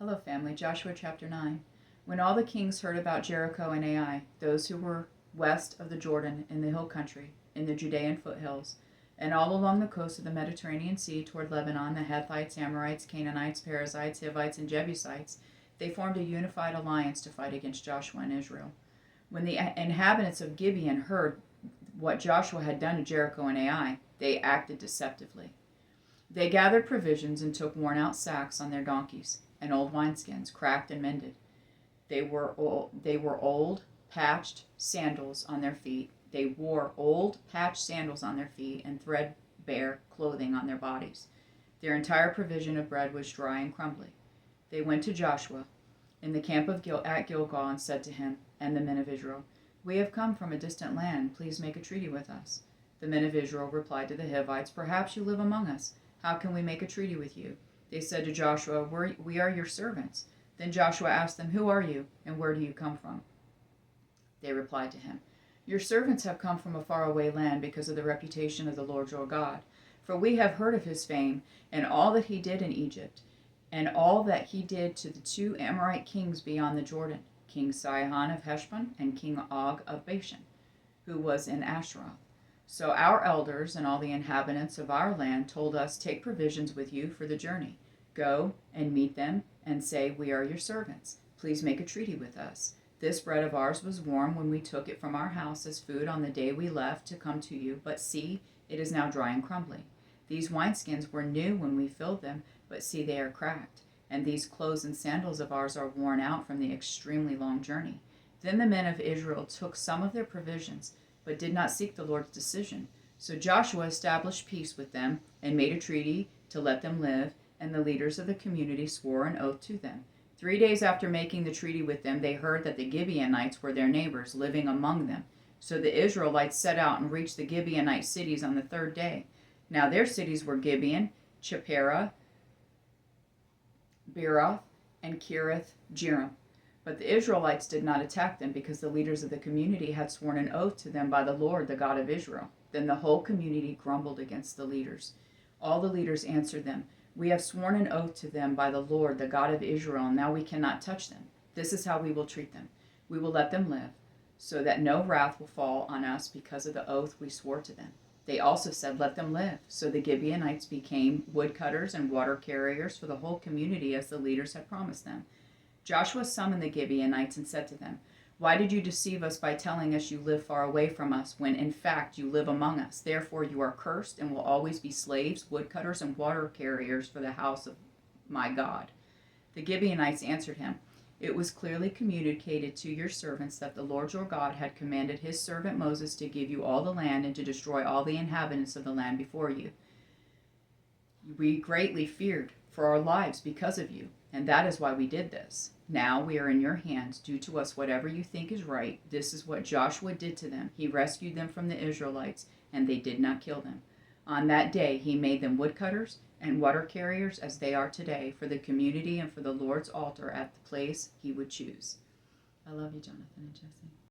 Hello, family. Joshua Chapter 9. When all the kings heard about Jericho and Ai, those who were west of the Jordan in the hill country, in the Judean foothills, and all along the coast of the Mediterranean Sea toward Lebanon, the Hethites, Amorites, Canaanites, Perizzites, Hivites, and Jebusites, they formed a unified alliance to fight against Joshua and Israel. When the inhabitants of Gibeon heard what Joshua had done to Jericho and Ai, they acted deceptively. They gathered provisions and took worn-out sacks on their donkeys and old wineskins, cracked and mended. They wore old, patched sandals on their feet. They wore old, patched sandals on their feet and threadbare clothing on their bodies. Their entire provision of bread was dry and crumbly. They went to Joshua in the camp at Gilgal and said to him and the men of Israel, "We have come from a distant land. Please make a treaty with us." The men of Israel replied to the Hivites, "Perhaps you live among us. How can we make a treaty with you?" They said to Joshua, "We are your servants." Then Joshua asked them, "Who are you, and where do you come from?" They replied to him, "Your servants have come from a faraway land because of the reputation of the Lord your God. For we have heard of his fame, and all that he did in Egypt, and all that he did to the two Amorite kings beyond the Jordan, King Sihon of Heshbon and King Og of Bashan, who was in Ashtaroth. So our elders and all the inhabitants of our land told us, 'Take provisions with you for the journey. Go and meet them and say, "We are your servants. Please make a treaty with us. This bread of ours was warm when we took it from our house as food on the day we left to come to you, but see, it is now dry and crumbly. These wineskins were new when we filled them, but see, they are cracked. And these clothes and sandals of ours are worn out from the extremely long journey." Then the men of Israel took some of their provisions, but did not seek the Lord's decision. So Joshua established peace with them and made a treaty to let them live, and the leaders of the community swore an oath to them. 3 days after making the treaty with them, they heard that the Gibeonites were their neighbors, living among them. So the Israelites set out and reached the Gibeonite cities on the third day. Now their cities were Gibeon, Chephera, Beeroth, and Kiriath Jearim. But the Israelites did not attack them because the leaders of the community had sworn an oath to them by the Lord, the God of Israel. Then the whole community grumbled against the leaders. All the leaders answered them, "We have sworn an oath to them by the Lord, the God of Israel, and now we cannot touch them. This is how we will treat them. We will let them live, so that no wrath will fall on us because of the oath we swore to them." They also said, "Let them live." So the Gibeonites became woodcutters and water carriers for the whole community as the leaders had promised them. Joshua summoned the Gibeonites and said to them, "Why did you deceive us by telling us you live far away from us, when in fact you live among us? Therefore you are cursed and will always be slaves, woodcutters, and water carriers for the house of my God." The Gibeonites answered him, "It was clearly communicated to your servants that the Lord your God had commanded his servant Moses to give you all the land and to destroy all the inhabitants of the land before you. We greatly feared for our lives because of you, and that is why we did this. Now we are in your hands. Do to us whatever you think is right." This is what Joshua did to them. He rescued them from the Israelites, and they did not kill them. On that day he made them woodcutters and water carriers as they are today, for the community and for the Lord's altar at the place he would choose. I love you, Jonathan and Jesse.